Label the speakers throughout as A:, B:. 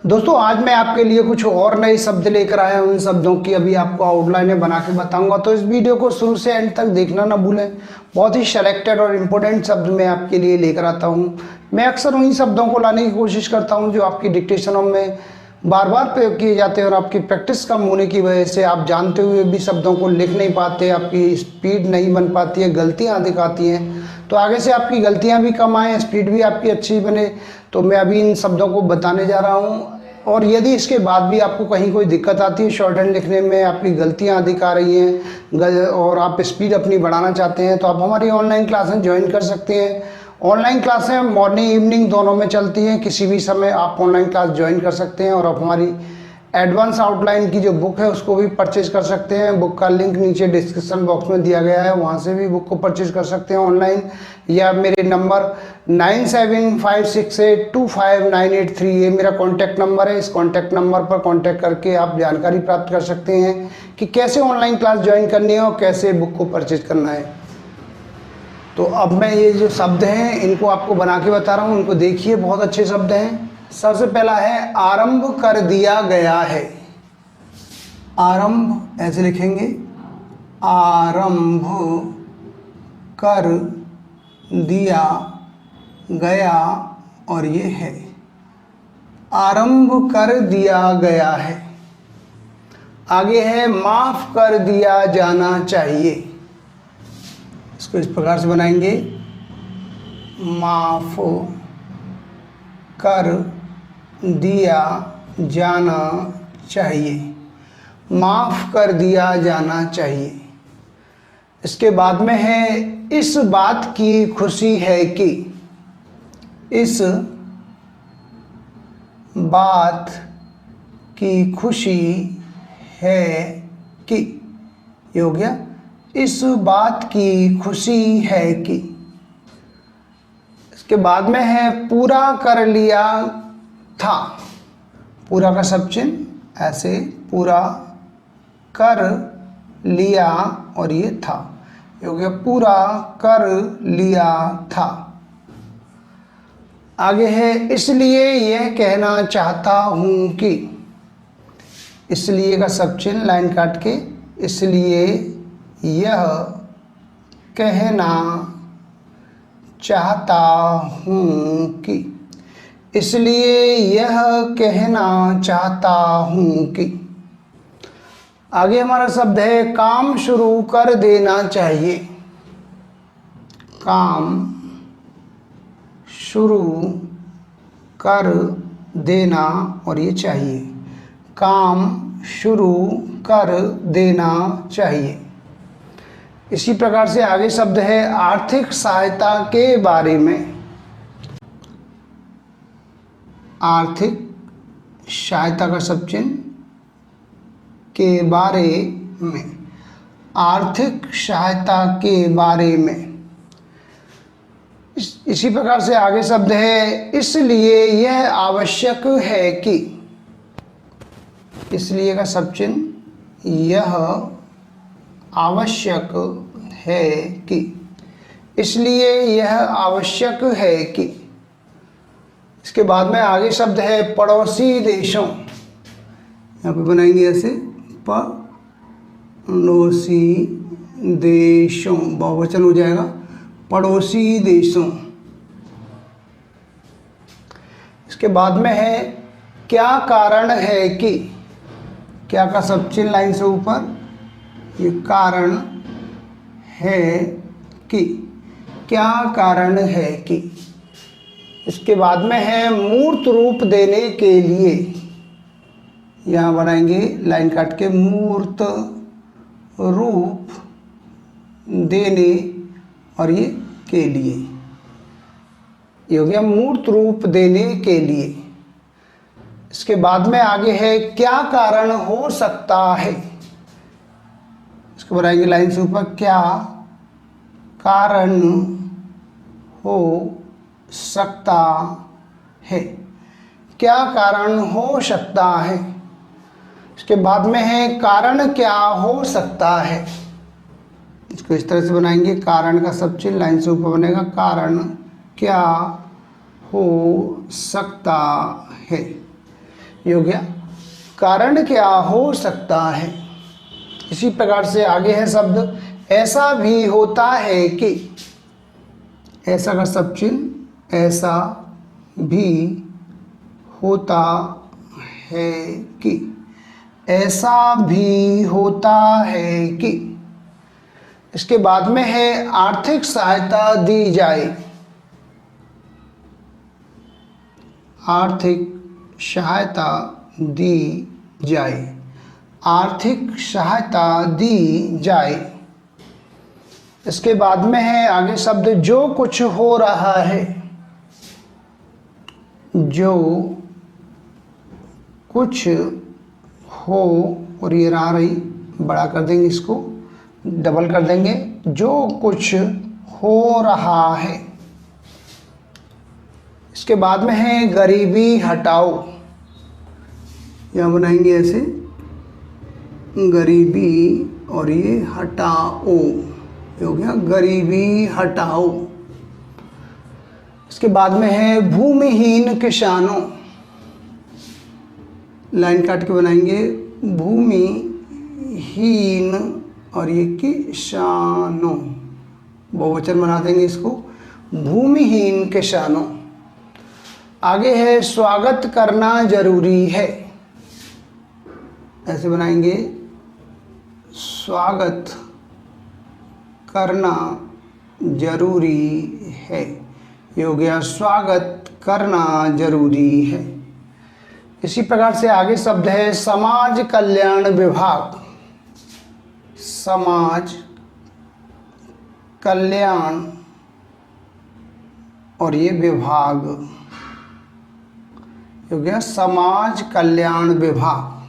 A: दोस्तों आज मैं आपके लिए कुछ और नए शब्द लेकर आया हूँ। उन शब्दों की अभी आपको आउटलाइनें बना के बताऊंगा, तो इस वीडियो को शुरू से एंड तक देखना ना भूलें। बहुत ही सिलेक्टेड और इम्पोर्टेंट शब्द मैं आपके लिए लेकर आता हूँ। मैं अक्सर उन्हीं शब्दों को लाने की कोशिश करता हूँ जो आपकी डिक्टेशनों में बार बार प्रयोग किए जाते हैं और आपकी प्रैक्टिस कम होने की वजह से आप जानते हुए भी शब्दों को लिख नहीं पाते, आपकी स्पीड नहीं बन पाती है, गलतियाँ दिखाती हैं। तो आगे से आपकी गलतियाँ भी कम आएँ, स्पीड भी आपकी अच्छी बने, तो मैं अभी इन शब्दों को बताने जा रहा हूँ। और यदि इसके बाद भी आपको कहीं कोई दिक्कत आती है शॉर्ट हैंड लिखने में, आपकी गलतियाँ अधिक आ रही हैं और आप स्पीड अपनी बढ़ाना चाहते हैं, तो आप हमारी ऑनलाइन क्लासें ज्वाइन कर सकते हैं। ऑनलाइन क्लासें मॉर्निंग इवनिंग दोनों में चलती हैं, किसी भी समय आप ऑनलाइन क्लास ज्वाइन कर सकते हैं और आप हमारी एडवांस आउटलाइन की जो बुक है उसको भी परचेज कर सकते हैं। बुक का लिंक नीचे डिस्क्रिप्शन बॉक्स में दिया गया है, वहाँ से भी बुक को परचेज कर सकते हैं ऑनलाइन, या मेरे नंबर 9756825983 ये मेरा कॉन्टैक्ट नंबर है। इस कॉन्टैक्ट नंबर पर कॉन्टैक्ट करके आप जानकारी प्राप्त कर सकते हैं कि कैसे ऑनलाइन क्लास ज्वाइन करनी है और कैसे बुक को परचेज करना है। तो अब मैं ये जो शब्द हैं इनको आपको बना के बता रहा हूँ, उनको देखिए, बहुत अच्छे शब्द हैं। सबसे पहला है आरंभ कर दिया गया है। आरंभ ऐसे लिखेंगे, आरंभ कर दिया गया, और ये है आरंभ कर दिया गया है। आगे है माफ कर दिया जाना चाहिए। इसको इस प्रकार से बनाएंगे, माफ कर दिया जाना चाहिए, माफ कर दिया जाना चाहिए। इसके बाद में है इस बात की खुशी है कि, इस बात की खुशी है कि, ये हो गया इस बात की खुशी है कि। इसके बाद में है पूरा कर लिया था। पूरा का सब चिन्ह ऐसे, पूरा कर लिया और ये था, ये हो गया पूरा कर लिया था। आगे है इसलिए यह कहना चाहता हूँ कि। इसलिए का सब चिन्ह लाइन काट के, इसलिए यह कहना चाहता हूँ कि, इसलिए यह कहना चाहता हूँ कि। आगे हमारा शब्द है काम शुरू कर देना चाहिए। काम शुरू कर देना और ये चाहिए, काम शुरू कर देना चाहिए। इसी प्रकार से आगे शब्द है आर्थिक सहायता के बारे में। आर्थिक सहायता का सब चिन्ह के बारे में, आर्थिक सहायता के बारे में। इसी प्रकार से आगे शब्द है इसलिए यह आवश्यक है कि। इसलिए का सब चिन्ह यह आवश्यक है कि, इसलिए यह आवश्यक है कि। इसके बाद में आगे शब्द है पड़ोसी देशों। यहाँ पे बनाएंगे ऐसे, पड़ोसी देशों, बहुवचन हो जाएगा, पड़ोसी देशों। इसके बाद में है क्या कारण है कि। क्या का सब चिन्ह लाइन से ऊपर, ये कारण है कि, क्या कारण है कि। इसके बाद में है मूर्त रूप देने के लिए। यहाँ बनाएंगे लाइन काट के, मूर्त रूप देने और ये के लिए, ये हो गया मूर्त रूप देने के लिए। इसके बाद में आगे है क्या कारण हो सकता है। इसको बनाएंगे लाइन से ऊपर, क्या कारण हो सकता है, क्या कारण हो सकता है। इसके बाद में है कारण क्या हो सकता है। इसको इस तरह से बनाएंगे, कारण का सब चिन्ह लाइन से ऊपर बनेगा, कारण क्या हो सकता है। ये हो गया कारण क्या हो सकता है। इसी प्रकार से आगे है शब्द ऐसा भी होता है कि, ऐसा का सब चिन्ह, ऐसा भी होता है कि, ऐसा भी होता है कि। इसके बाद में है आर्थिक सहायता दी जाए, आर्थिक सहायता दी जाए, आर्थिक सहायता दी जाए। इसके बाद में है आगे शब्द जो कुछ हो रहा है, जो कुछ हो, और ये रहा रही, बड़ा कर देंगे, इसको डबल कर देंगे, जो कुछ हो रहा है। इसके बाद में है गरीबी हटाओ, यहाँ बनाएंगे ऐसे गरीबी और ये हटाओ, ये हो गया गरीबी हटाओ। इसके बाद में है भूमिहीन किसानों, लाइन काट के बनाएंगे भूमिहीन और ये किसानों, बहुवचन बना देंगे इसको, भूमिहीन किसानों। आगे है स्वागत करना जरूरी है, ऐसे बनाएंगे स्वागत करना जरूरी है, ये हो गया स्वागत करना जरूरी है। इसी प्रकार से आगे शब्द है समाज कल्याण विभाग, समाज कल्याण और ये विभाग, हो गया समाज कल्याण विभाग।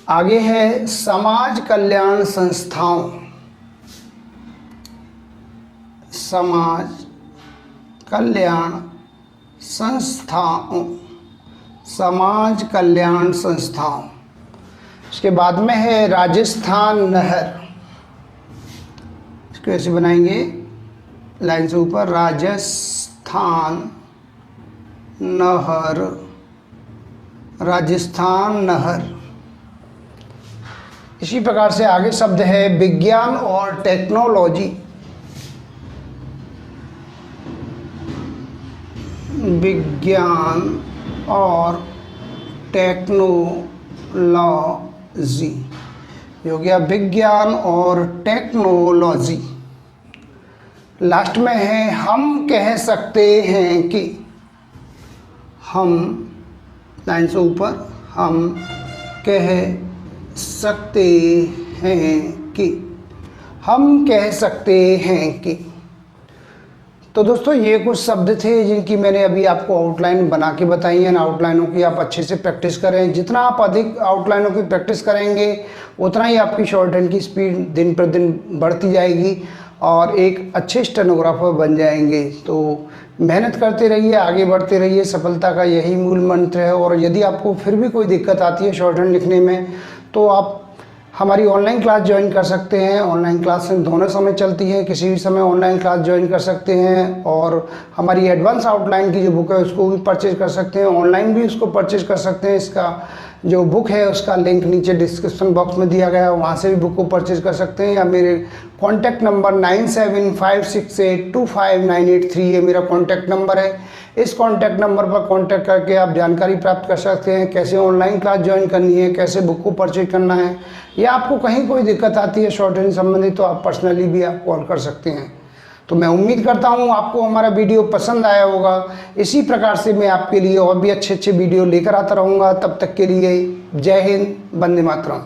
A: आगे है समाज कल्याण संस्थाओं, समाज कल्याण संस्थाओं, समाज कल्याण संस्थाओं। इसके बाद में है राजस्थान नहर, इसको ऐसे बनाएंगे लाइन से ऊपर, राजस्थान नहर, राजस्थान नहर। इसी प्रकार से आगे शब्द है विज्ञान और टेक्नोलॉजी, विज्ञान और टेक्नोलॉजी, ये हो गया विज्ञान और टेक्नोलॉजी। लास्ट में है हम कह सकते हैं कि, हम लाइन से ऊपर, हम कह सकते हैं कि, हम कह सकते हैं कि। तो दोस्तों ये कुछ शब्द थे जिनकी मैंने अभी आपको आउटलाइन बना के बताई है। आउटलाइनों की आप अच्छे से प्रैक्टिस करें, जितना आप अधिक आउटलाइनों की प्रैक्टिस करेंगे उतना ही आपकी शॉर्ट हैंड की स्पीड दिन पर दिन बढ़ती जाएगी और एक अच्छे स्टेनोग्राफर बन जाएंगे। तो मेहनत करते रहिए, आगे बढ़ते रहिए, सफलता का यही मूल मंत्र है। और यदि आपको फिर भी कोई दिक्कत आती है शॉर्ट हैंड लिखने में तो आप हमारी ऑनलाइन क्लास ज्वाइन कर सकते हैं। ऑनलाइन क्लास दोनों समय चलती है, किसी भी समय ऑनलाइन क्लास ज्वाइन कर सकते हैं। और हमारी एडवांस आउटलाइन की जो बुक है उसको भी परचेज कर सकते हैं, ऑनलाइन भी उसको परचेज कर सकते हैं। इसका जो बुक है उसका लिंक नीचे डिस्क्रिप्शन बॉक्स में दिया गया है, वहाँ से भी बुक को परचेज कर सकते हैं। या मेरे कॉन्टैक्ट नंबर 9756825983 ये मेरा कॉन्टैक्ट नंबर है। इस कॉन्टैक्ट नंबर पर कॉन्टैक्ट करके आप जानकारी प्राप्त कर सकते हैं कैसे ऑनलाइन क्लास ज्वाइन करनी है, कैसे बुक को परचेज करना है, या आपको कहीं कोई दिक्कत आती है शॉर्ट हैंड संबंधित तो आप पर्सनली भी आप कॉल कर सकते हैं। तो मैं उम्मीद करता हूँ आपको हमारा वीडियो पसंद आया होगा। इसी प्रकार से मैं आपके लिए और भी अच्छे अच्छे वीडियो लेकर आता रहूँगा। तब तक के लिए जय हिंद, वंदे मातरम।